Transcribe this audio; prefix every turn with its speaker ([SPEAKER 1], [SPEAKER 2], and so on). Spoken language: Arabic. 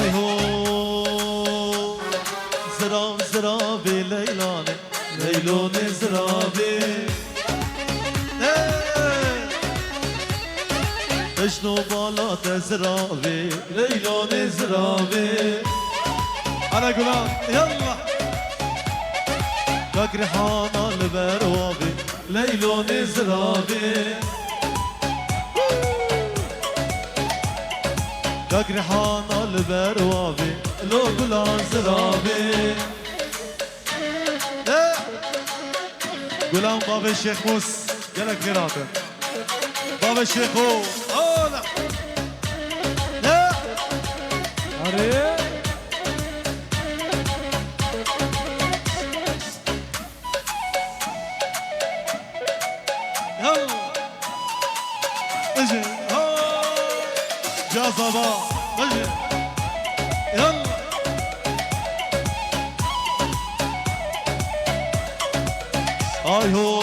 [SPEAKER 1] آی هو زراب زرابی لیلانه لیلونه زرابی اشنو بالا تزرابي ليلون زرابي انا قولان يلا فكري حانا البروابي ليلون زرابي فكري حانا البروابي لو قولان زرابي قولان بابا الشيخ موس قالك قراته بابا الشيخ هو لا لا
[SPEAKER 2] أري
[SPEAKER 1] يلا اجي جاذبة اجي يلا هاي هو